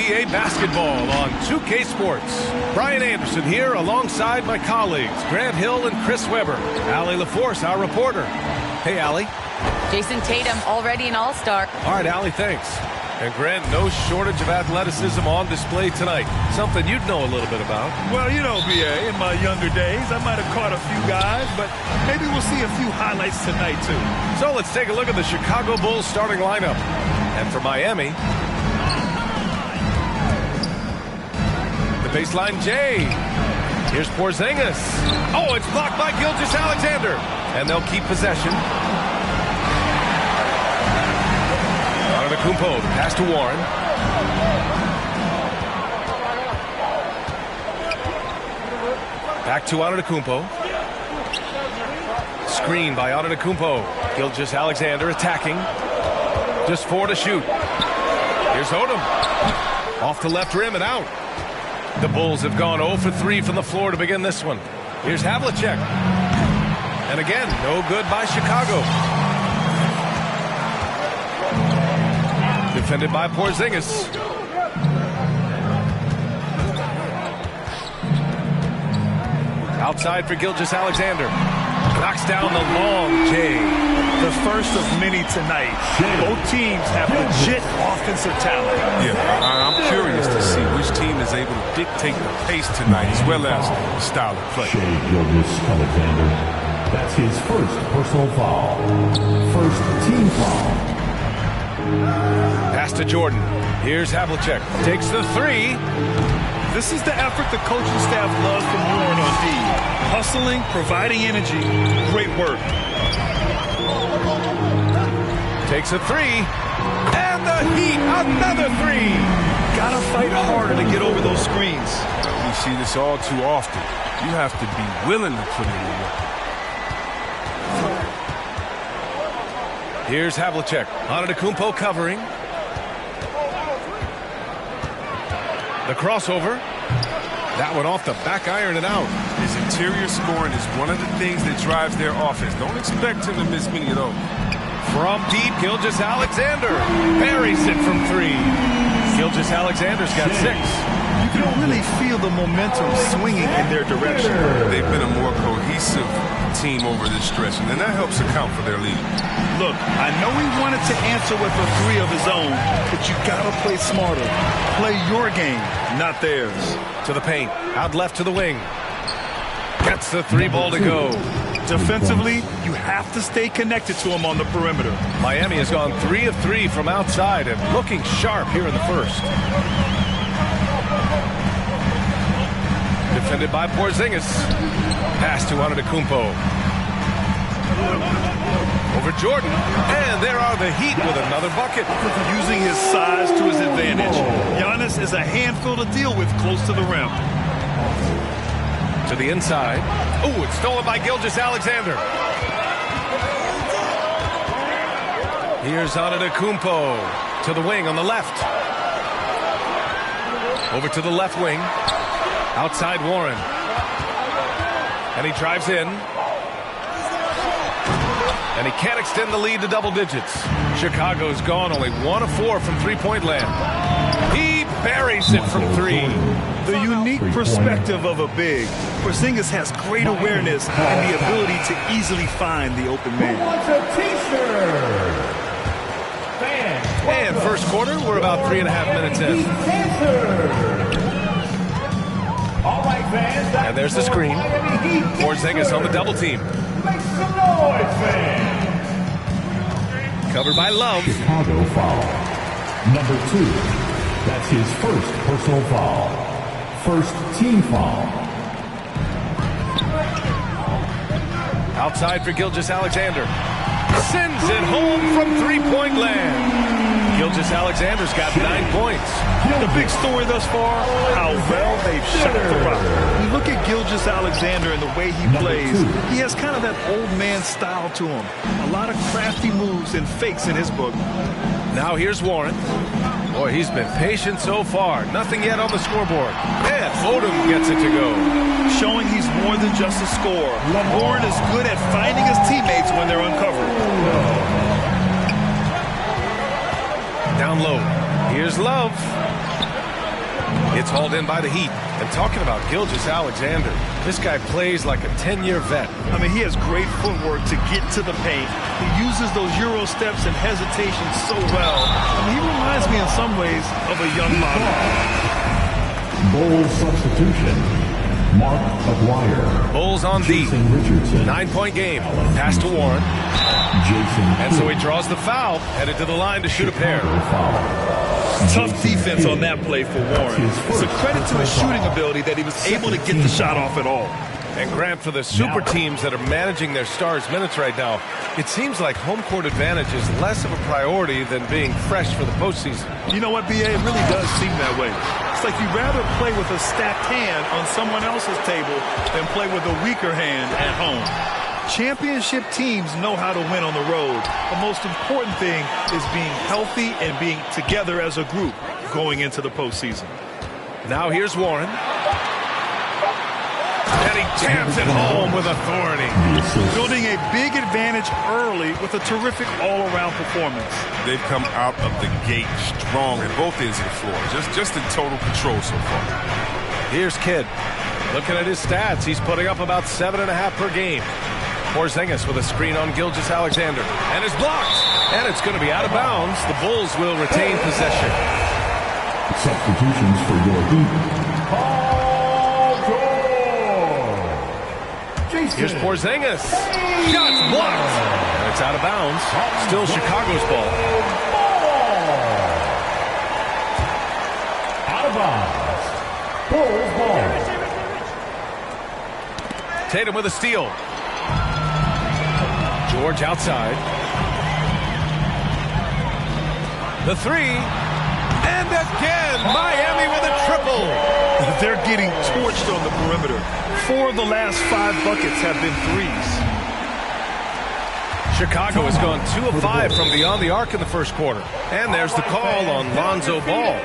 NBA basketball on 2K Sports. Brian Anderson here alongside my colleagues, Grant Hill and Chris Webber. Allie LaForce, our reporter. Hey, Allie. Jason Tatum, already an all-star. All right, Allie, thanks. And Grant, no shortage of athleticism on display tonight. Something you'd know a little bit about. Well, you know, B.A., in my younger days, I might have caught a few guys, but maybe we'll see a few highlights tonight, too. So let's take a look at the Chicago Bulls starting lineup. And for Miami, the baseline J. Here's Porzingis. Oh, it's blocked by Gilgeous-Alexander. And they'll keep possession. Antetokounmpo, the pass to Warren. Back to Antetokounmpo. Screen by Antetokounmpo. Gilgeous-Alexander attacking. Just 4 to shoot. Here's Odom. Off the left rim and out. The Bulls have gone 0 for 3 from the floor to begin this one. Here's Havlicek. And again, no good by Chicago. Defended by Porzingis. Outside for Gilgeous-Alexander. Knocks down the long J. The first of many tonight. Both teams have legit offensive talent. Yeah, I'm curious to see which team is able to dictate the pace tonight as well as the style of play. Gilgeous-Alexander. That's his first personal foul. First team foul. Pass to Jordan. Here's Havlicek. Takes the 3. This is the effort the coaching staff loves from Warren on D. Hustling, providing energy. Great work. Takes a 3. And the Heat, another 3. Gotta fight harder to get over those screens. We see this all too often. You have to be willing to put in the work. Here's Havlicek. Antetokounmpo covering. The crossover. That one off the back iron and out. His interior scoring is one of the things that drives their offense. Don't expect him to miss many of those. From deep, Gilgeous-Alexander buries it from 3. Gilgeous-Alexander's got 6. You can really feel the momentum swinging in their direction. They've been a more cohesive team over this stretch, and that helps account for their lead. Look, I know he wanted to answer with a 3 of his own, but you gotta play smarter. Play your game, not theirs. To the paint, out left to the wing. Gets the 3 ball to go. Defensively, you have to stay connected to him on the perimeter. Miami has gone 3 of 3 from outside and looking sharp here in the first. Defended by Porzingis. Pass to Antetokounmpo. Over Jordan. And there are the Heat with another bucket. Using his size to his advantage. Giannis is a handful to deal with close to the rim. To the inside. Oh, it's stolen by Gilgeous-Alexander. Here's Antetokounmpo to the wing on the left. Over to the left wing. Outside Warren. And he drives in. And he can't extend the lead to double digits. Chicago's gone only 1 of 4 from three-point land. He buries it from 3. The unique perspective of a big. Porzingis has great awareness and the ability to easily find the open man. And first quarter, we're about 3.5 minutes in. And there's the screen. Porzingis on the double team. Covered by Love. Chicago foul. Number 2. That's his first personal foul. First team foul. Outside for Gilgeous-Alexander. Sends it home from three-point land. Gilgeous-Alexander's got 9 points. The big story thus far, how well they've shot the rock. You look at Gilgeous-Alexander and the way he plays, he has kind of that old man style to him. A lot of crafty moves and fakes in his book. Now here's Warren. Boy, he's been patient so far. Nothing yet on the scoreboard. And Odom gets it to go. Showing he's more than just a scorer. Warren is good at finding his teammates when they're uncovered. Down low. Here's Love. It's hauled in by the Heat. And talking about Gilgeous-Alexander, this guy plays like a 10-year vet. I mean, he has great footwork to get to the paint. He uses those Euro steps and hesitation so well. I mean, he reminds me in some ways of a young model. Bulls substitution. Mark Aguirre. Bulls on D. Jason Richardson. 9-point game. Pass to Warren. Jason And so he draws the foul, headed to the line to shoot a pair. Tough defense on that play for Warren. It's a credit to his shooting ability that he was able to get the shot off at all. And Grant, for the super teams that are managing their stars' minutes right now, it seems like home court advantage is less of a priority than being fresh for the postseason. You know what, B.A.? It really does seem that way. It's like you'd rather play with a stacked hand on someone else's table than play with a weaker hand at home. Championship teams know how to win on the road. The most important thing is being healthy and being together as a group going into the postseason. Now here's Warren. And he jams it home with authority. Building a big advantage early with a terrific all-around performance. They've come out of the gate strong at both ends of the floor. Just in total control so far. Here's Kidd. Looking at his stats, he's putting up about 7.5 per game. Porzingis with a screen on Gilgeous-Alexander. And is blocked. And it's going to be out of bounds. The Bulls will retain possession. Substitutions for your Heat. Paul George. Here's Porzingis. Shots blocked. And it's out of bounds. Still Chicago's ball. Out of bounds. Bulls ball. Tatum with a steal. George outside. The three. And again, Miami with a triple. They're getting torched on the perimeter. 4 of the last 5 buckets have been threes. Chicago has gone 2 of 5 from beyond the arc in the first quarter. And there's the call on Lonzo Ball.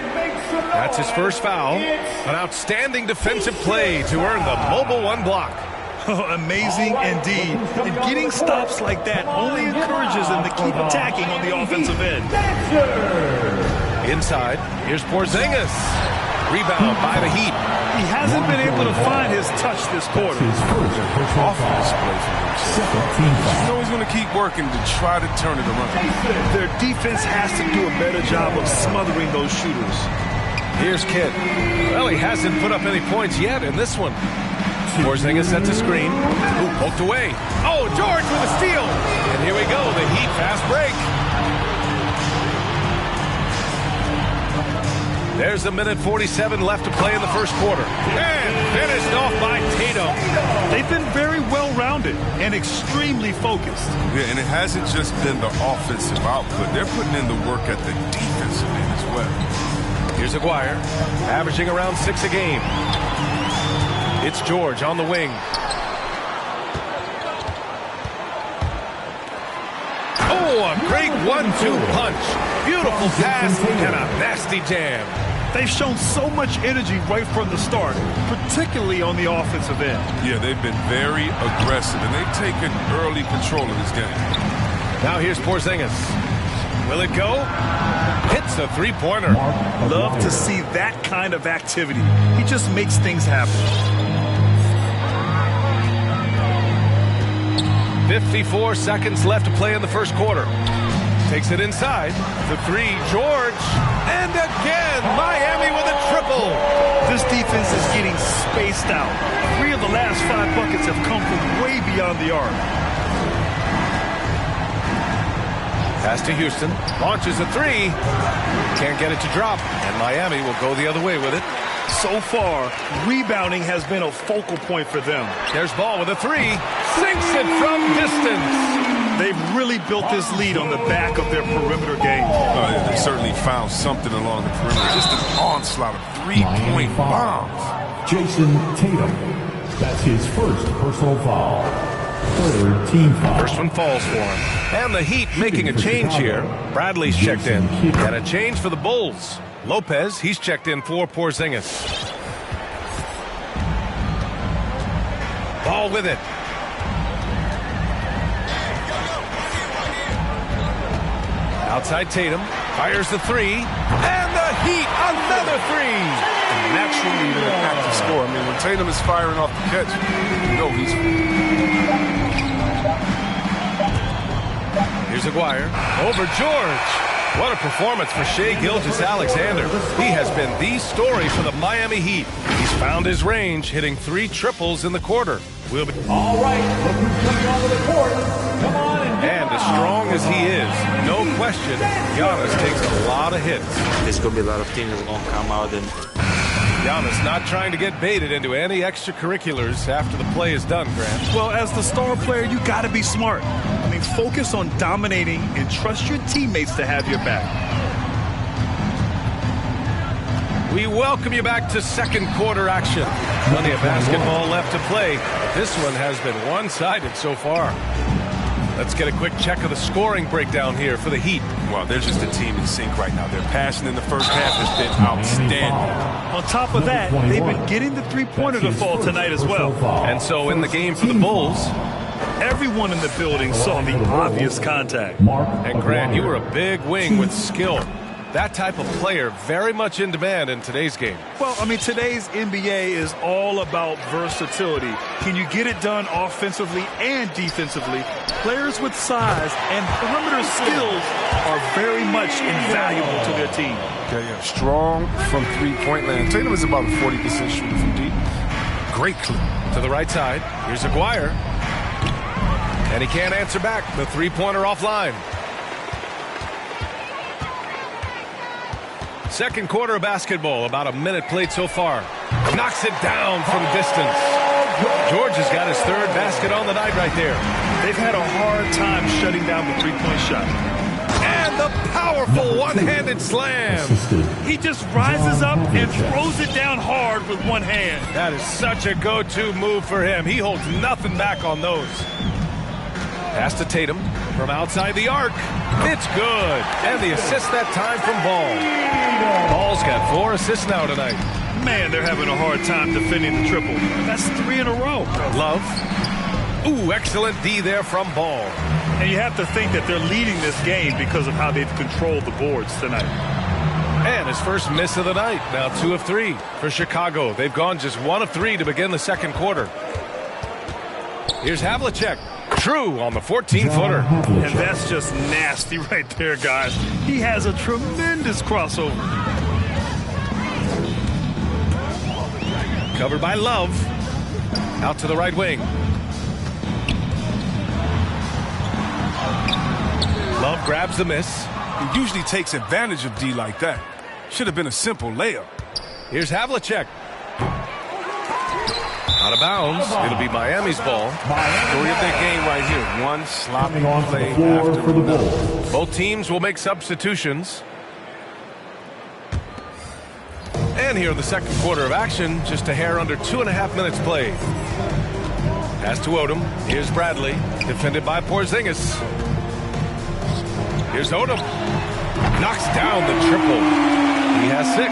That's his first foul. An outstanding defensive play to earn the mobile 1 block. Amazing indeed. And getting stops like that only encourages them to keep attacking on the offensive end. Inside, here's Porzingis. Rebound by the Heat. He hasn't been able to find his touch this quarter. His first personal foul. Second team You foul. know he's going to keep working to try to turn it around. Their defense has to do a better job of smothering those shooters. Here's Kidd. Well, he hasn't put up any points yet in this one. Porzingis sets a screen. Ooh, poked away. Oh, George with a steal. And here we go, the Heat fast break. There's a minute 47 left to play in the first quarter. And finished off by Tatum. They've been very well-rounded and extremely focused. Yeah, and it hasn't just been the offensive output. They're putting in the work at the defensive end as well. Here's Aguirre, averaging around 6 a game. It's George on the wing. Oh, a great 1-2 punch. Beautiful pass and a nasty jam. They've shown so much energy right from the start, particularly on the offensive end. Yeah, they've been very aggressive, and they've taken early control of this game. Now here's Porzingis. Will it go? Hits a three-pointer. Love to see that kind of activity. He just makes things happen. 54 seconds left to play in the first quarter. Takes it inside. The three, George. And again, Miami with a triple. This defense is getting spaced out. 3 of the last 5 buckets have come from way beyond the arc. Pass to Houston. Launches a 3. Can't get it to drop. And Miami will go the other way with it. So far, rebounding has been a focal point for them. There's Ball with a 3. Sinks it from distance. They've really built this lead on the back of their perimeter game. Yeah, they certainly found something along the perimeter. Just an onslaught of three-point bombs. Jason Tatum. That's his first personal foul. Third team foul. First one falls for him. And the Heat making a change here. Bradley's checked in. And a change for the Bulls. Lopez, he's checked in for Porzingis. Ball with it. Outside Tatum, fires the 3, and the Heat, another 3. a natural leader and active scorer. I mean, when Tatum is firing off the catch, you know he's... Here's Aguirre over George. What a performance for Shai Gilgeous-Alexander. He has been the story for the Miami Heat. He's found his range, hitting 3 triples in the quarter. All right, look who's coming onto the court. Come on and as strong as he is, no question, Giannis takes a lot of hits. There's going to be a lot of teams that are going to come out and... Giannis not trying to get baited into any extracurriculars after the play is done, Grant. Well, as the star player, you got to be smart. I mean, focus on dominating and trust your teammates to have your back. We welcome you back to second quarter action. Plenty of basketball left to play. This one has been one-sided so far. Let's get a quick check of the scoring breakdown here for the Heat. Well, they're just a team in sync right now. Their passion in the first half has been outstanding. On top of that, they've been getting the three-pointer to fall tonight as well. And so in the game for the Bulls, everyone in the building saw the obvious contact. And Grant, you were a big wing with skill. That type of player very much in demand in today's game. Well, I mean, today's NBA is all about versatility. Can you get it done offensively and defensively? Players with size and perimeter skills are very much invaluable to their team. Yeah, strong from three-point land. Tatum is about a 40% shooter from deep. Great clip. To the right side, here's Aguirre. And he can't answer back. The three-pointer offline. Second quarter of basketball, about a minute played so far. Knocks it down from distance. George has got his third basket on the night right there. They've had a hard time shutting down the three-point shot. And the powerful one-handed slam. He just rises up and throws it down hard with one hand. That is such a go-to move for him. He holds nothing back on those. Pass to Tatum from outside the arc. It's good. And the assist that time from Ball. Ball's got 4 assists now tonight. Man, they're having a hard time defending the triple. That's 3 in a row. Love. Ooh, excellent D there from Ball. And you have to think that they're leading this game because of how they've controlled the boards tonight. And his first miss of the night. Now 2 of 3 for Chicago. They've gone just 1 of 3 to begin the second quarter. Here's Havlicek. True on the 14-footer. And that's just nasty right there, guys. He has a tremendous crossover. Covered by Love. Out to the right wing. Love grabs the miss. He usually takes advantage of D like that. Should have been a simple layup. Here's Havlicek. Out of bounds. It'll be Miami's ball. Story of their game right here. One sloppy play after for the Bulls. Both teams will make substitutions. And here in the second quarter of action, just a hair under 2.5 minutes played. Pass to Odom. Here's Bradley. Defended by Porzingis. Here's Odom. Knocks down the triple. He has 6.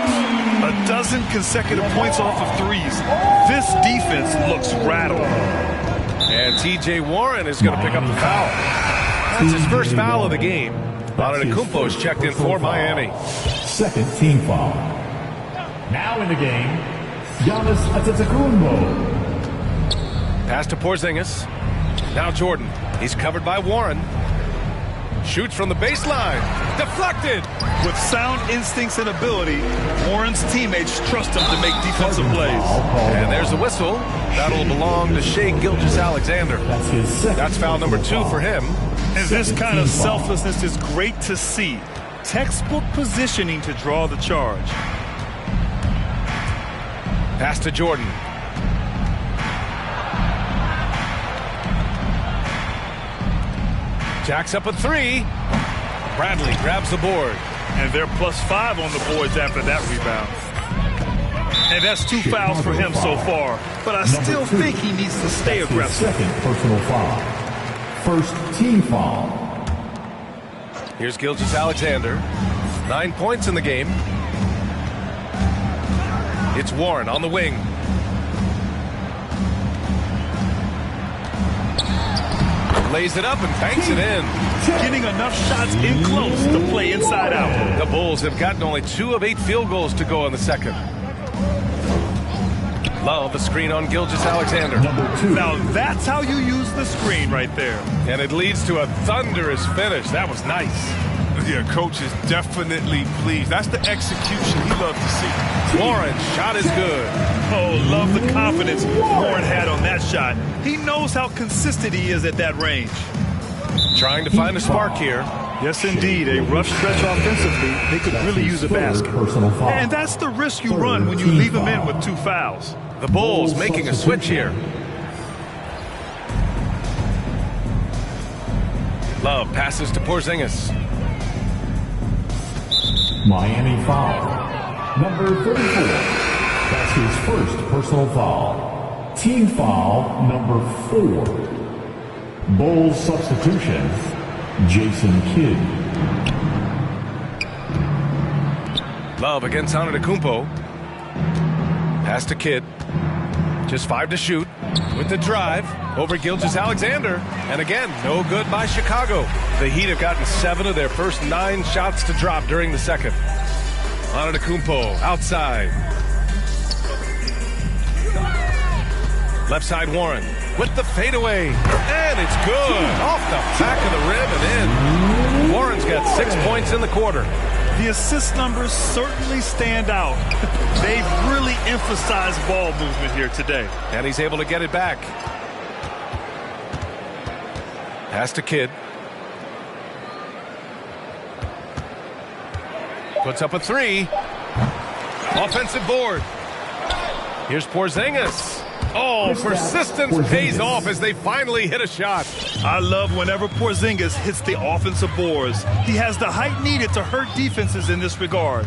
A dozen consecutive points off of threes. This defense looks rattled. And T.J. Warren is going to pick up the foul. That's his first foul of the game. Antetokounmpo's checked in for Miami. Second team foul. Now in the game, Giannis Antetokounmpo. Pass to Porzingis. Now Jordan. He's covered by Warren. Shoots from the baseline. Deflected. With sound instincts and ability, Warren's teammates trust him to make defensive plays. And there's the whistle. That'll belong to Shai Gilgeous-Alexander. That's foul number 2 for him. And this kind of selflessness is great to see. Textbook positioning to draw the charge. Pass to Jordan. Jacks up a 3. Bradley grabs the board. And they're +5 on the boards after that rebound. And that's 2 fouls for him so far. But I still think he needs to stay aggressive. Second personal foul. First team foul. Here's Gilgeous-Alexander. 9 points in the game. It's Warren on the wing. Lays it up and banks it in. Getting enough shots in close to play inside out. The Bulls have gotten only 2 of 8 field goals to go in the second. Love a screen on Gilgeous-Alexander. Number 2. Now that's how you use the screen right there. And it leads to a thunderous finish. That was nice. Yeah, coach is definitely pleased. That's the execution he loves to see. Warren's shot is good. Oh, love the confidence Warren had on that shot. He knows how consistent he is at that range. Trying to find a spark here. Yes, indeed. A rough stretch offensively. They could really use a basket. Personal foul. And that's the risk you run when you leave them in with 2 fouls. The Bulls making a switch here. Love passes to Porzingis. Miami foul. Number 34. That's his first personal foul. Team foul number 4. Bulls substitution. Jason Kidd. Love against Antetokounmpo. Pass to Kidd. Just 5 to shoot. With the drive over Gilgeous-Alexander. And again, no good by Chicago. The Heat have gotten 7 of their first 9 shots to drop during the second. Antetokounmpo outside. Left side Warren with the fadeaway. And it's good. Off the back of the rim and in. Warren's got 6 points in the quarter. The assist numbers certainly stand out. They've really emphasized ball movement here today. And he's able to get it back. Pass to Kidd. Puts up a 3. Offensive board. Here's Porzingis. Oh, persistence pays off as they finally hit a shot. I love whenever Porzingis hits the offensive boards. He has the height needed to hurt defenses in this regard.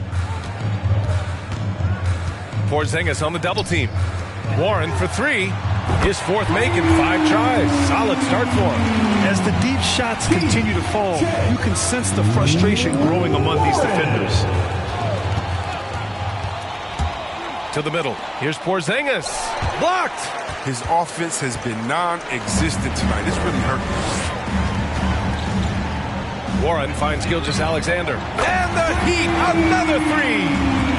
Porzingis on the double team. Warren for 3. His 4th make in 5 tries. Solid start for him. As the deep shots continue to fall, you can sense the frustration growing among these defenders. To the middle. Here's Porzingis. Blocked. His offense has been non-existent tonight. It's really hurting. Warren finds Gilgeous-Alexander. And the Heat, another 3.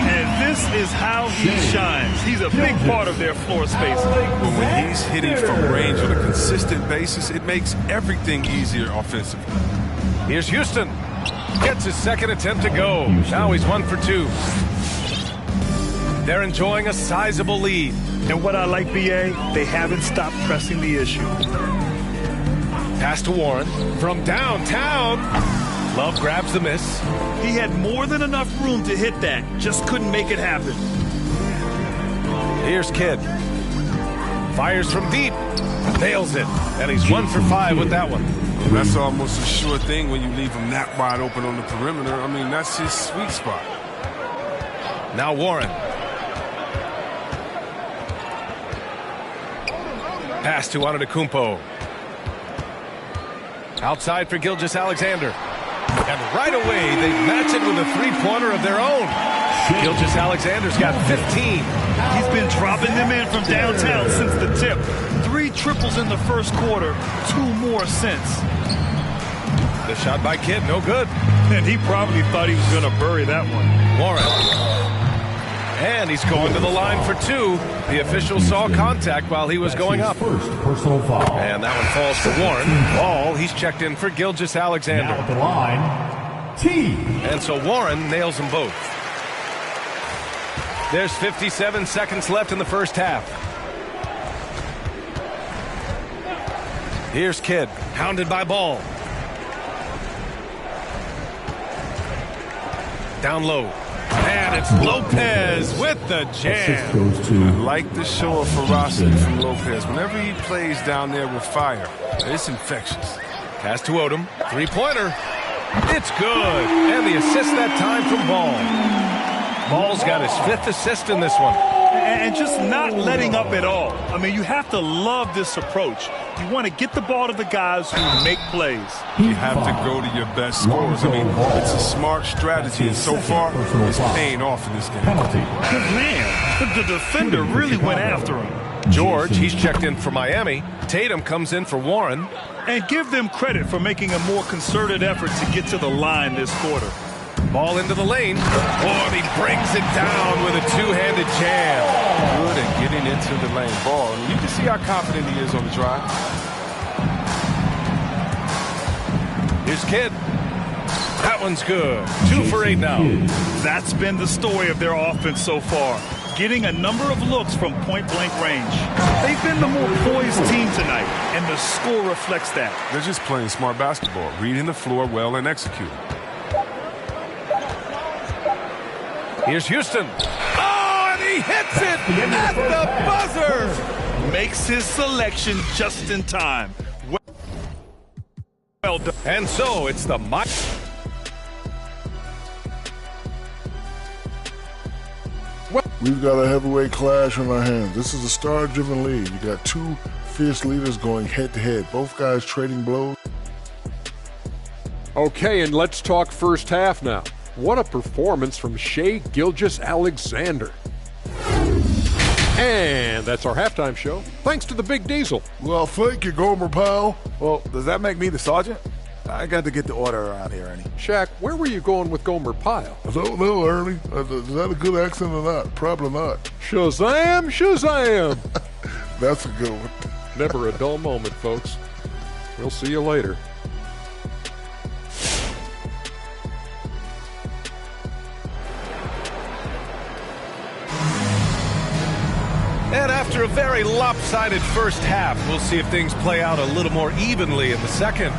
And this is how he shines. He's a big part of their floor space. But when he's hitting from range on a consistent basis, it makes everything easier offensively. Here's Houston. Gets his 2nd attempt to go. Now he's 1 for 2. They're enjoying a sizable lead. And what I like, BA, they haven't stopped pressing the issue. Pass to Warren from downtown. Love grabs the miss. He had more than enough room to hit that. Just couldn't make it happen. Here's Kidd. Fires from deep. Nails it. And he's 1 for 5 with that one. That's almost a sure thing when you leave him that wide open on the perimeter. I mean, that's his sweet spot. Now Warren. Pass to Antetokounmpo. Outside for Gilgeous-Alexander. And right away, they match it with a 3-pointer of their own. Gilgeous-Alexander's got 15. He's been dropping them in from downtown since the tip. 3 triples in the first quarter, 2 more since. The shot by Kidd, no good. And he probably thought he was going to bury that one. Warren. And he's going to the line for 2. The official saw contact while he was going up. First personal foul. And that one falls for Warren. Ball, he's checked in for Gilgeous-Alexander. Now at the line, T. And so Warren nails them both. There's 57 seconds left in the first half. Here's Kidd, hounded by Ball. Down low. And it's Lopez with the jam. Goes to I like the show of ferocity from Lopez. Whenever he plays down there with fire, it's infectious. Pass to Odom. 3-pointer. It's good. And the assist that time from Ball. Ball's got his 5th assist in this one. And just not letting up at all. I mean, you have to love this approach. You want to get the ball to the guys who make plays. You have to go to your best scorers. I mean, it's a smart strategy, and so far, it's paying off in this game. penalty. Man, the defender really went after him. George, he's checked in for Miami. Tatum comes in for Warren. And give them credit for making a more concerted effort to get to the line this quarter. Ball into the lane. Oh, and he brings it down with a two-handed jam. Good at getting into the lane. Ball. And you can see how confident he is on the drive. Here's Kidd. That one's good. 2 for 8 now. That's been the story of their offense so far. Getting a number of looks from point-blank range. They've been the more poised team tonight, and the score reflects that. They're just playing smart basketball, reading the floor well and executing. Here's Houston. Oh, and he hits it at the buzzer. Makes his selection just in time. Well done. And so it's the We've got a heavyweight clash on our hands. This is a star-driven league. You got two fierce leaders going head-to-head. Both guys trading blows. Okay, and let's talk first half now. What a performance from Shai Gilgeous-Alexander. And that's our halftime show. Thanks to the Big Diesel. Well, thank you, Gomer Powell. Well, does that make me the sergeant? I got to get the order around here, Ernie. Shaq, where were you going with Gomer Pyle? I don't know, Ernie. Is that a good accent or not? Probably not. Shazam, Shazam! That's a good one. Never a dull moment, folks. We'll see you later. And after a very lopsided first half, we'll see if things play out a little more evenly in the second.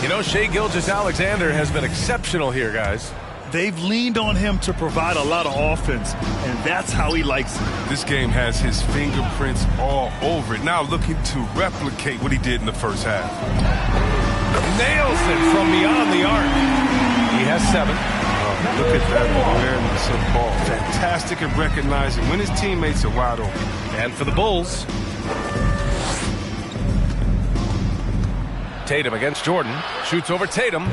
You know, Shai Gilgeous-Alexander has been exceptional here, guys. They've leaned on him to provide a lot of offense, and that's how he likes it. This game has his fingerprints all over it. Now looking to replicate what he did in the first half. Nails it from beyond the arc. He has 7. Look at that awareness of ball. Fantastic at recognizing when his teammates are wide open. And for the Bulls, Tatum against Jordan. Shoots over Tatum.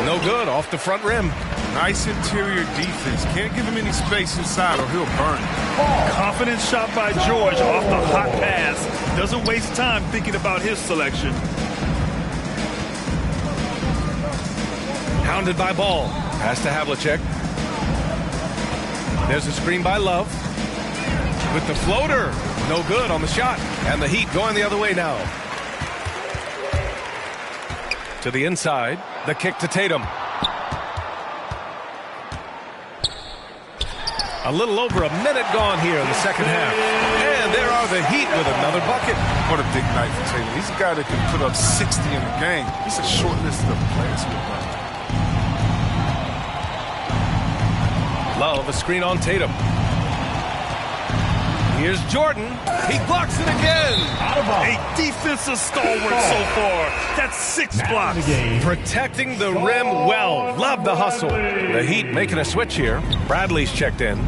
No good, off the front rim. Nice interior defense. Can't give him any space inside or he'll burn it. Confident shot by George off the hot pass. Doesn't waste time thinking about his selection. Hounded by Ball. Pass to Havlicek. There's a screen by Love. With the floater. No good on the shot. And the Heat going the other way now. To the inside. The kick to Tatum. A little over a minute gone here in the second half. And there are the Heat with another bucket. What a big night for Tatum. He's a guy that can put up 60 in a game. He's a short list of players with him. Love, a screen on Tatum. Here's Jordan. He blocks it again. A defensive stalwart so far. That's 6 blocks. Protecting the rim well. Love the hustle. The Heat making a switch here. Bradley's checked in.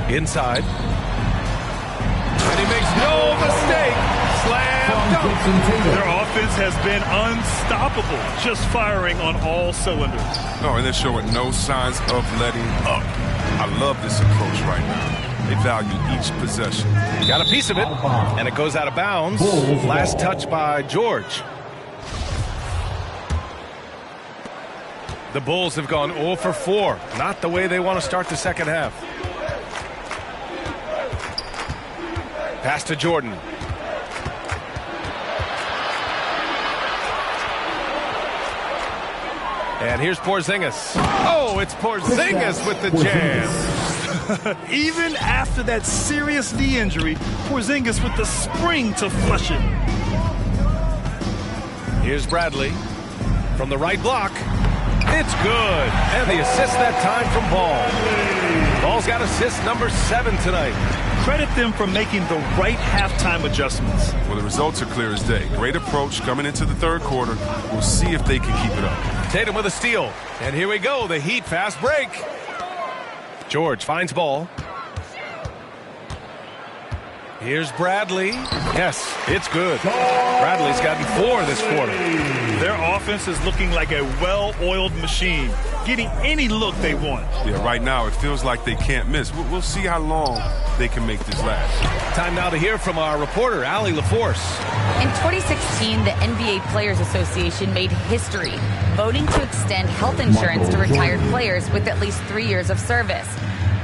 Inside. And he makes no mistake. Slam dunk. Their offense has been unstoppable. Just firing on all cylinders. Oh, and they're showing no signs of letting up. I love this approach right now. They value each possession. Got a piece of it, and it goes out of bounds. Last touch by George. The Bulls have gone 0 for 4. Not the way they want to start the second half. Pass to Jordan. And here's Porzingis. Oh, it's Porzingis with the jam. Even after that serious knee injury, Porzingis with the spring to flush it. Here's Bradley from the right block. It's good. And the assist that time from Ball. Ball's got assist number 7 tonight. Credit them for making the right halftime adjustments. Well, the results are clear as day. Great approach coming into the third quarter. We'll see if they can keep it up. Tatum with a steal. And here we go. The Heat fast break. George finds Ball. Here's Bradley. Yes, it's good. Bradley's gotten 4 this quarter. Their offense is looking like a well-oiled machine, getting any look they want. Yeah, right now it feels like they can't miss. We'll see how long they can make this last. Time now to hear from our reporter, Allie LaForce. In 2016, the NBA Players Association made history, voting to extend health insurance to retired players with at least 3 years of service.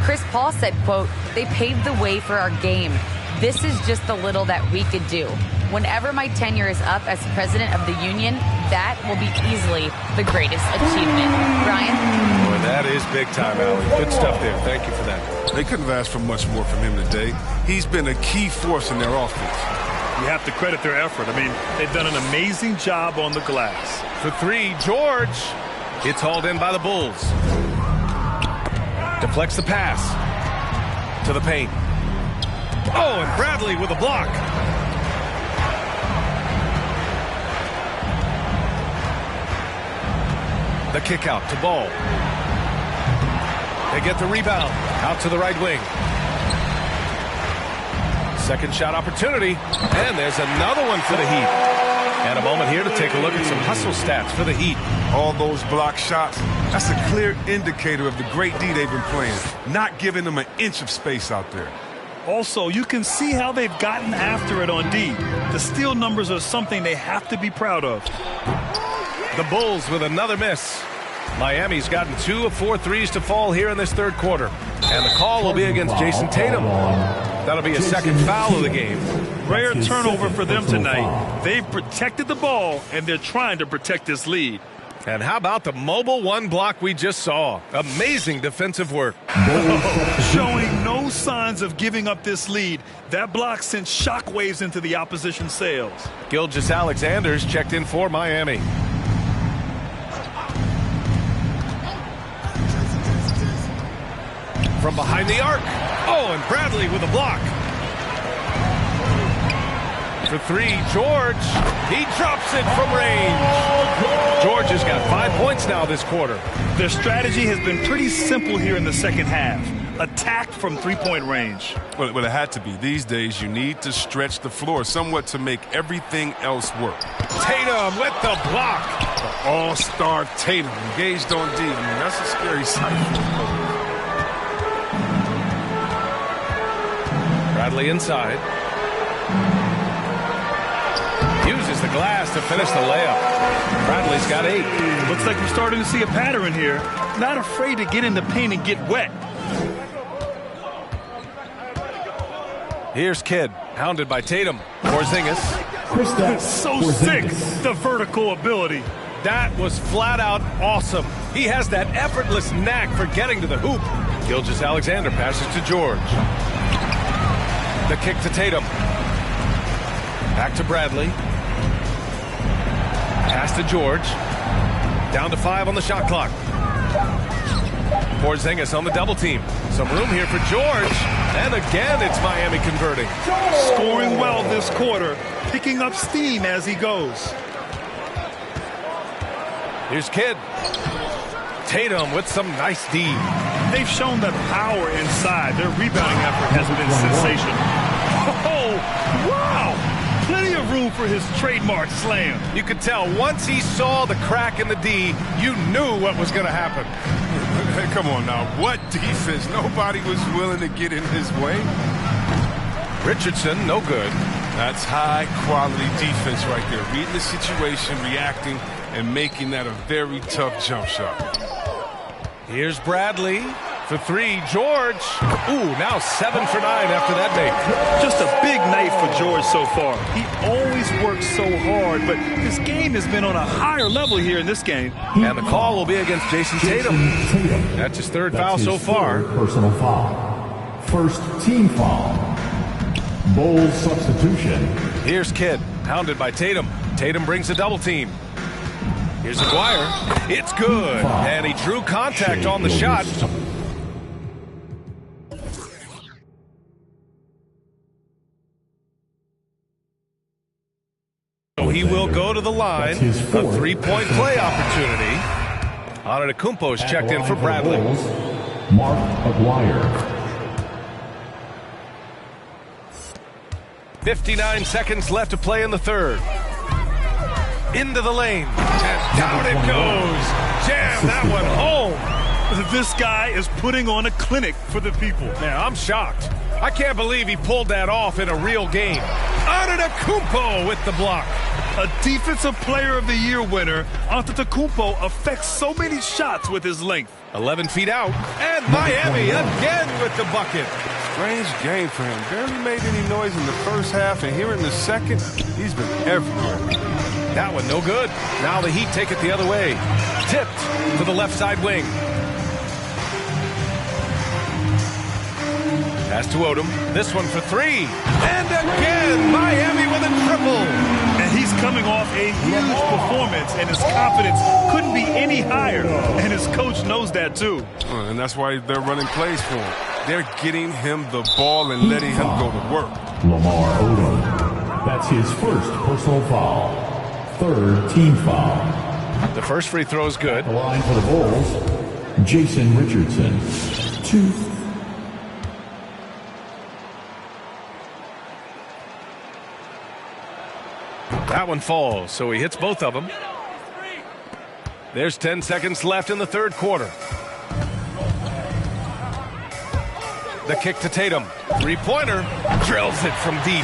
Chris Paul said, quote, "They paved the way for our game. This is just the little that we could do. Whenever my tenure is up as president of the union, that will be easily the greatest achievement." Brian? Boy, that is big time, Allie. Good stuff there. Thank you for that. They couldn't have asked for much more from him today. He's been a key force in their offense. You have to credit their effort. I mean, they've done an amazing job on the glass. For 3, George. It's hauled in by the Bulls. Deflects the pass to the paint. Oh, and Bradley with a block. The kick out to Ball. They get the rebound out to the right wing. Second shot opportunity, and there's another one for the Heat. And a moment here to take a look at some hustle stats for the Heat. All those block shots, that's a clear indicator of the great D they've been playing, not giving them an inch of space out there. Also, you can see how they've gotten after it on D. The steal numbers are something they have to be proud of. The Bulls with another miss. Miami's gotten 2 of 4 threes to fall here in this third quarter. And the call will be against Jason Tatum. That'll be a second foul of the game. Rare turnover for them tonight. They've protected the ball, and they're trying to protect this lead. And how about the mobile 1 block we just saw? Amazing defensive work. Showing no signs of giving up this lead. That block sent shockwaves into the opposition sails. Gilgeous-Alexander's checked in for Miami. From behind the arc. Oh, and Bradley with a block. For 3, George. He drops it from range. George has got 5 points now this quarter. Their strategy has been pretty simple here in the second half. Attack from 3-point range. Well, it had to be. These days, you need to stretch the floor somewhat to make everything else work. Tatum with the block. The all-star Tatum engaged on D. I mean, that's a scary sight. Bradley inside. Uses the glass to finish the layup. Bradley's got 8. Looks like we're starting to see a pattern here. Not afraid to get in the paint and get wet. Here's Kidd, hounded by Tatum. Porzingis. So sick, the vertical ability. That was flat out awesome. He has that effortless knack for getting to the hoop. Gilgeous-Alexander passes to George. The kick to Tatum. Back to Bradley. Pass to George. Down to 5 on the shot clock. Porzingis on the double team. Some room here for George. And again, it's Miami converting. Scoring well this quarter. Picking up steam as he goes. Here's Kidd. Tatum with some nice D. They've shown the power inside. Their rebounding effort has been sensational. Oh, wow! Plenty of room for his trademark slam. You could tell once he saw the crack in the D, you knew what was going to happen. Hey, come on now. What defense? Nobody was willing to get in his way. Richardson, no good. That's high-quality defense right there. Reading the situation, reacting, and making that a very tough jump shot. Here's Bradley. For 3, George. Ooh, now 7 for 9 after that make. Just a big night for George so far. He always works so hard, but his game has been on a higher level here in this game. And the call will be against Jason Tatum. That's his third foul so far. Personal foul. First team foul. Bulls substitution. Here's Kidd, hounded by Tatum. Tatum brings a double team. Here's Aguirre. It's good. And he drew contact on the shot. He will go to the line. A 3-point play opportunity. Antetokounmpo's checked in for Bradley. Mark Aguirre. 59 seconds left to play in the third. Into the lane. And down it goes. Jam that one home. This guy is putting on a clinic for the people. Yeah, I'm shocked. I can't believe he pulled that off in a real game. Antetokounmpo with the block. A Defensive Player of the Year winner, Antetokounmpo affects so many shots with his length. 11 feet out. And Miami again with the bucket. Strange game for him. Barely made any noise in the first half, and here in the second, he's been everywhere. That one no good. Now the Heat take it the other way. Tipped to the left side wing. Pass to Odom. This one for three. And again, Miami with a triple. And he's coming off a huge performance, and his confidence couldn't be any higher. And his coach knows that, too. And that's why they're running plays for him. They're getting him the ball and letting him go to work. Lamar Odom. That's his first personal foul. Third team foul. The first free throw is good. The line for the Bulls, Jason Richardson. 2. That one falls, so he hits both of them. There's 10 seconds left in the third quarter. The kick to Tatum. Three-pointer. Drills it from deep.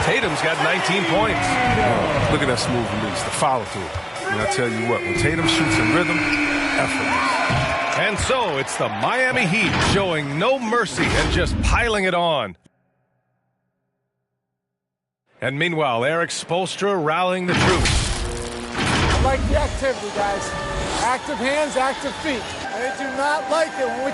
Tatum's got 19 points. Look at that smooth release, the follow-through. And I tell you what, when Tatum shoots in rhythm, effortless. And so it's the Miami Heat showing no mercy and just piling it on. And meanwhile, Eric Spoelstra rallying the troops. I like the activity, guys. Active hands, active feet. They do not like it when we...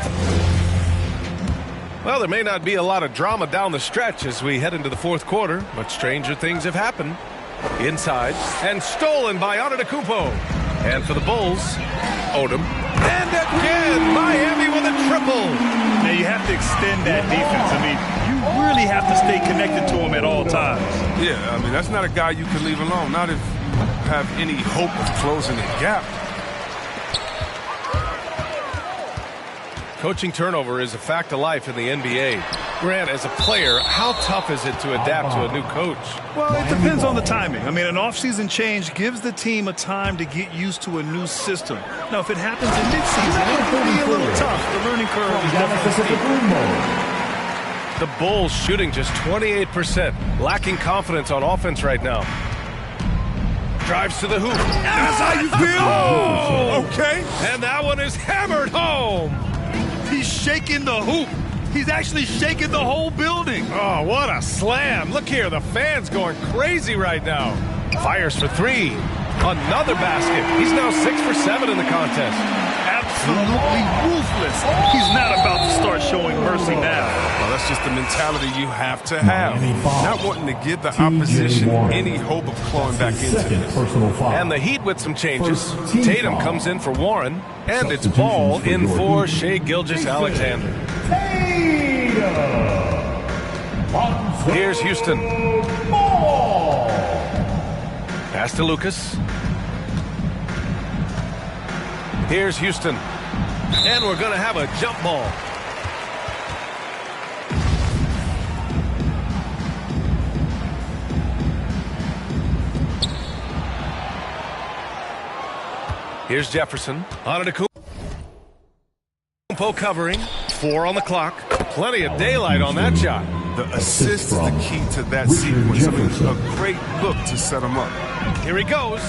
Well, there may not be a lot of drama down the stretch as we head into the fourth quarter, but stranger things have happened. Inside, and stolen by Antetokounmpo. And for the Bulls, Odom. And again, Miami with a triple. Now, you have to extend that defense. I mean, you really have to stay connected to him at all times. Yeah, I mean, that's not a guy you can leave alone. Not if you have any hope of closing the gap. Coaching turnover is a fact of life in the NBA. Grant, as a player, how tough is it to adapt to a new coach? Well, it depends on the timing. I mean, an offseason change gives the team a time to get used to a new system. Now, if it happens in midseason, it can be a little tough. The learning curve is definitely steep. The Bulls shooting just 28%, lacking confidence on offense right now. Drives to the hoop. That's how you feel? Oh, okay. And that one is hammered home. He's shaking the hoop. He's actually shaking the whole building. Oh, what a slam. Look here, the fans going crazy right now. Fires for three. Another basket. He's now 6 for 7 in the contest. Absolutely ruthless. He's not about to start showing mercy now. Well, that's just the mentality you have to have. Not wanting to give the opposition any hope of clawing back into this. And the Heat with some changes. Tatum comes in for Warren. And it's Ball in for Shai Gilgeous-Alexander. Here's Houston. Pass to Lucas. Here's Houston. And we're going to have a jump ball. Here's Jefferson. Antetokounmpo covering. 4 on the clock. Plenty of daylight on that shot. The assist is the key to that sequence. I mean, a great look to set him up. Here he goes.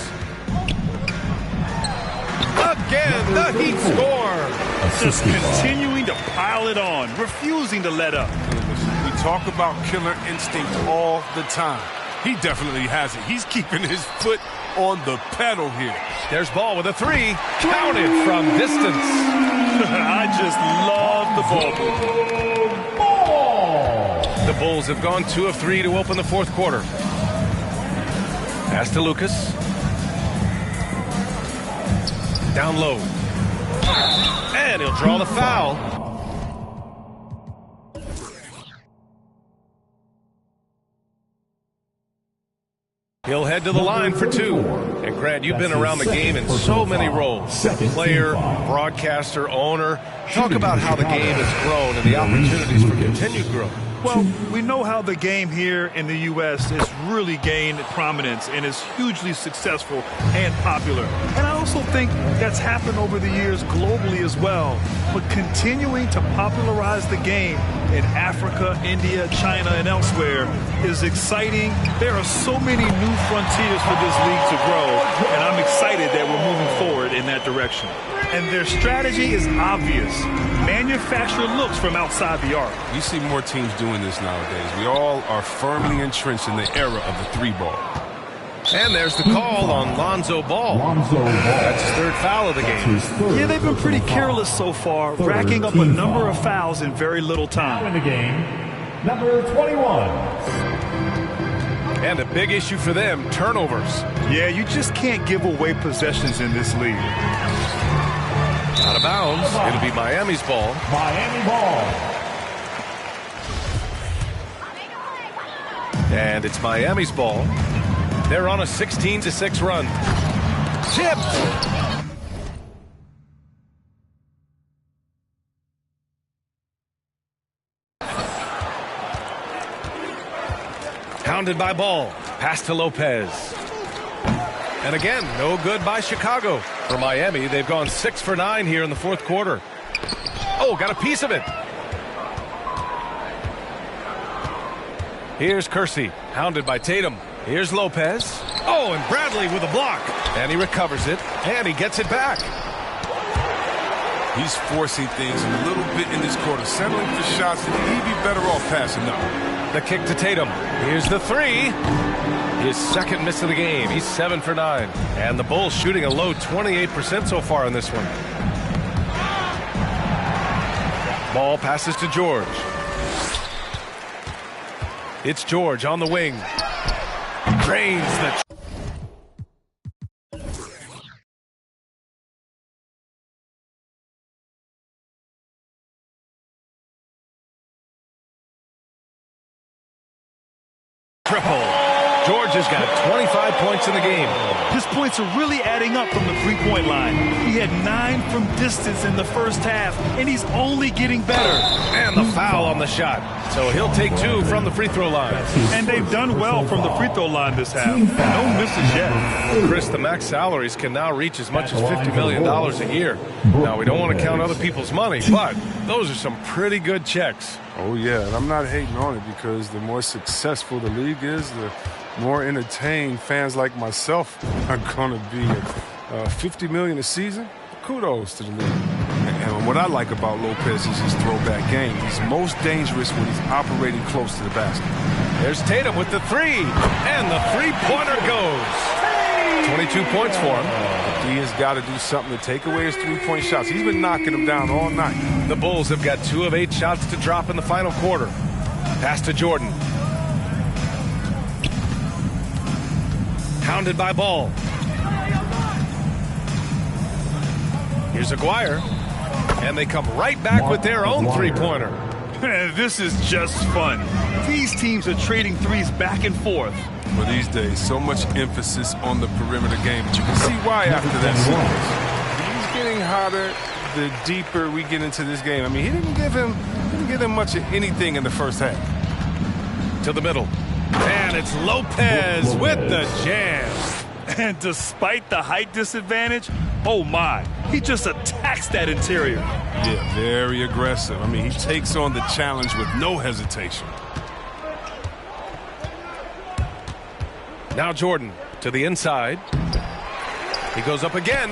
Again, the Heat score. Just continuing to pile it on, refusing to let up. We talk about killer instinct all the time. He definitely has it. He's keeping his foot on the pedal here. There's Ball with a three. Counted from distance. I just love the ball. The Bulls have gone 2 of 3 to open the fourth quarter. Pass to Lucas. Down low. And he'll draw the foul. He'll head to the line for two. And Grant, you've been around the game in so many roles. Player, broadcaster, owner. Talk about how the game has grown and the opportunities for continued growth. Well, we know how the game here in the U.S. has really gained prominence and is hugely successful and popular. And I also think that's happened over the years globally as well. But continuing to popularize the game in Africa, India, China, and elsewhere is exciting. There are so many new frontiers for this league to grow, and I'm excited that we're moving forward in that direction. And their strategy is obvious. Manufacture looks from outside the arc. You see more teams doing this nowadays. We all are firmly entrenched in the era of the 3-ball. And there's the call on Lonzo Ball. That's his third foul of the game. Yeah, they've been pretty careless so far, racking up a number of fouls in very little time. In the game, number 21. And a big issue for them, turnovers. Yeah, you just can't give away possessions in this league. Out of bounds. It'll be Miami's ball. Miami ball. And it's Miami's ball. They're on a 16-6 run. Tipped. Hounded by Ball. Pass to Lopez. And again, no good by Chicago. For Miami, they've gone 6 for 9 here in the fourth quarter. Oh, got a piece of it. Here's Kersey, hounded by Tatum. Here's Lopez. Oh, and Bradley with a block. And he recovers it, and he gets it back. He's forcing things a little bit in this quarter, settling for shots that he'd be better off passing up. The kick to Tatum. Here's the three. His second miss of the game. He's 7 for 9. And the Bulls shooting a low 28% so far in this one. Ball passes to George. It's George on the wing. Drains the... triple. George has got 25 points in the game. His points are really adding up from the three-point line. He had 9 from distance in the first half, and he's only getting better. And the foul on the shot. So he'll take 2 from the free throw line. And they've done well from the free throw line this half. No misses yet. Chris, the max salaries can now reach as much as $50 million a year. Now, we don't want to count other people's money, but those are some pretty good checks. Oh, yeah, and I'm not hating on it because the more successful the league is, the more entertained fans like myself are going to be. At $50 million a season, kudos to the league. And what I like about Lopez is his throwback game. He's most dangerous when he's operating close to the basket. There's Tatum with the three, and the three-pointer goes. 22 points for him. He has got to do something to take away his three-point shots. He's been knocking them down all night. The Bulls have got 2 of 8 shots to drop in the final quarter. Pass to Jordan. Hounded by Ball. Here's Aguirre. And they come right back with their own three-pointer. This is just fun. These teams are trading threes back and forth. For these days, so much emphasis on the perimeter game. But you can see why after that series. He's getting hotter the deeper we get into this game. I mean, he didn't give him much of anything in the first half. To the middle. And it's Lopez with the jam. And despite the height disadvantage, oh my, he just attacks that interior. Yeah, very aggressive. I mean, he takes on the challenge with no hesitation. Now Jordan to the inside. He goes up again.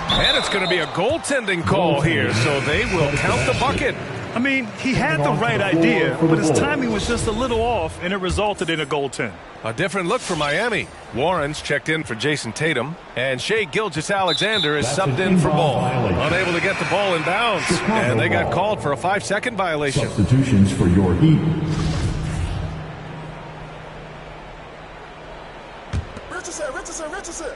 And it's going to be a goaltending call here, so they will count the bucket. I mean, he had the right idea, but his timing was just a little off, and it resulted in a goaltend. A different look for Miami. Warren's checked in for Jason Tatum, and Shai Gilgeous-Alexander is subbed in for Ball. Unable to get the ball in bounds, and they got called for a 5-second violation. Substitutions for your Heat. Richardson.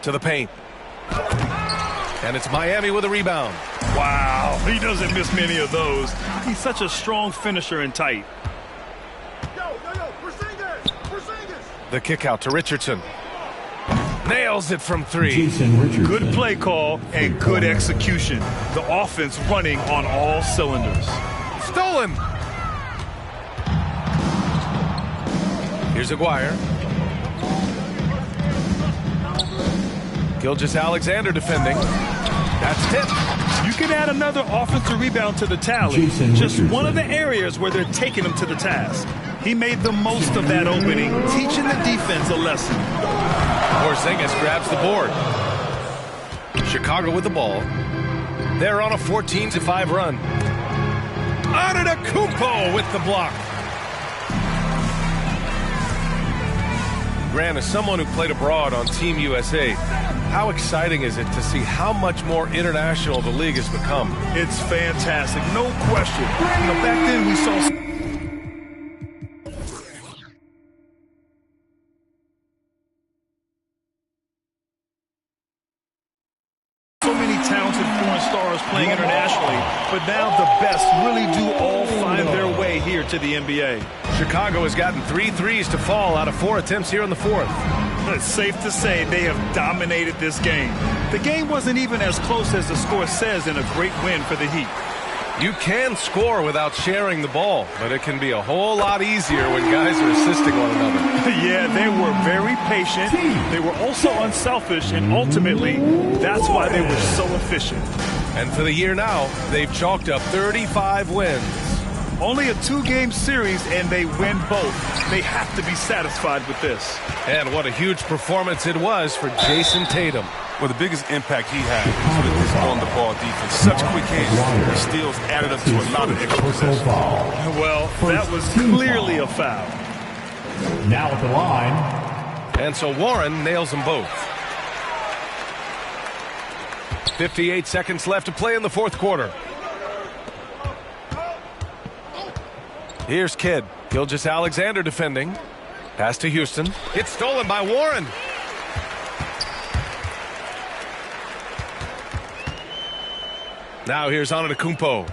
To the paint. And it's Miami with a rebound. Wow, he doesn't miss many of those. He's such a strong finisher and tight. The kick out to Richardson. Nails it from 3. Good play call and good execution. The offense running on all cylinders. Stolen. Here's Aguirre. Gilgeous-Alexander defending. That's tipped. You can add another offensive rebound to the tally. Just one of the areas where they're taking him to the task. He made the most of that opening, teaching the defense a lesson. Porzingis grabs the board. Chicago with the ball. They're on a 14-5 run. Antetokounmpo with the block. Grant, as someone who played abroad on Team USA, how exciting is it to see how much more international the league has become? It's fantastic, no question. Back then we saw so many talented foreign stars playing internationally, but now the best really do all find their way here to the NBA. Chicago has gotten 3 threes to fall out of 4 attempts here in the 4th. It's safe to say they have dominated this game. The game wasn't even as close as the score says in a great win for the Heat. You can score without sharing the ball, but it can be a whole lot easier when guys are assisting one another. Yeah, they were very patient. They were also unselfish, and ultimately, that's why they were so efficient. And for the year now, they've chalked up 35 wins. Only a 2-game series, and they win both. They have to be satisfied with this. And what a huge performance it was for Jason Tatum. Well, the biggest impact he had was with his on-the-ball defense. Such quick hands. The steals added up to a lot of extra possessions. Well, that was clearly a foul. Now at the line. And so Warren nails them both. 58 seconds left to play in the 4th quarter. Here's Kidd. Gilgeous-Alexander defending. Pass to Houston. It's stolen by Warren. Now here's Antetokounmpo.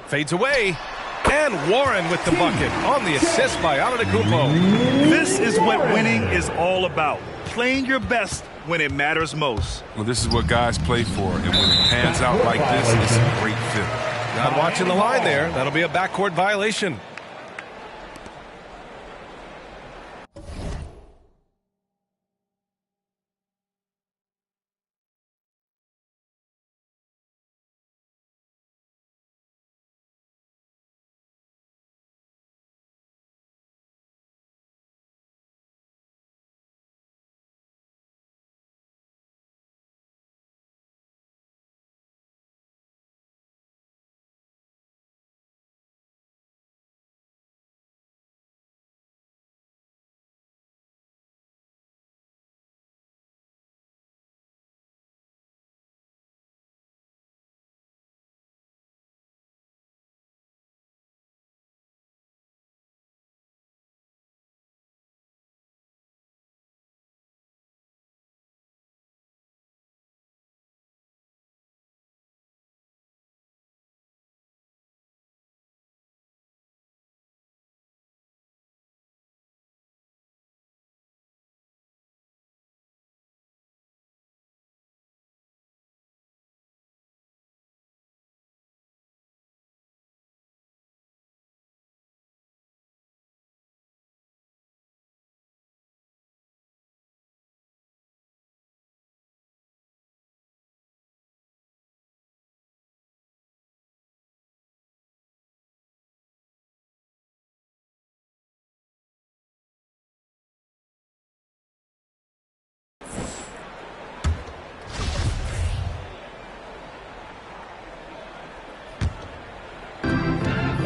Fades away. And Warren with the bucket on the assist by Antetokounmpo. This is what winning is all about. Playing your best when it matters most. Well, this is what guys play for, and when it pans out like this, it's a great fit. Not watching the line there. That'll be a backcourt violation.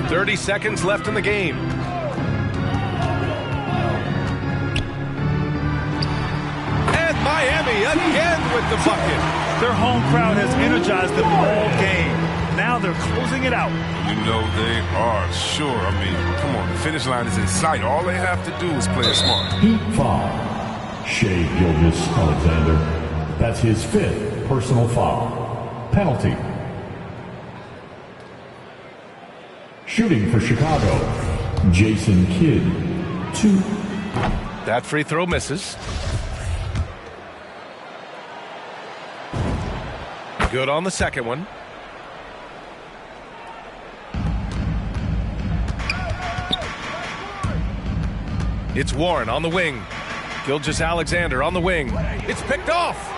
.30 seconds left in the game. And Miami again with the bucket. Their home crowd has energized them all game. Now they're closing it out. You know they are, sure. I mean, come on, the finish line is in sight. All they have to do is play it smart. Heat 5. Shai Gilgeous-Alexander. That's his 5th personal foul. Penalty. Shooting for Chicago, Jason Kidd, 2. That free throw misses. Good on the second one. It's Warren on the wing. Gilgeous-Alexander on the wing. It's picked off.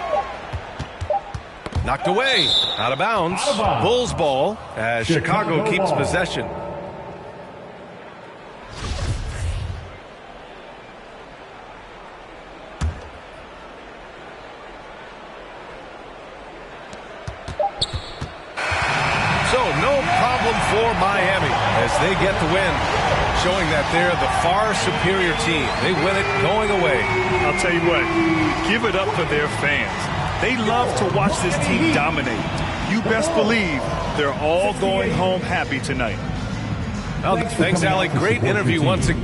Knocked away. Out of bounds. Bulls ball as Chicago keeps possession. So no problem for Miami as they get the win, showing that they're the far superior team. They win it going away. I'll tell you what, give it up for their fans. They love to watch this team dominate. You best believe they're all going home happy tonight. Well, thanks, Alec. Great interview once again.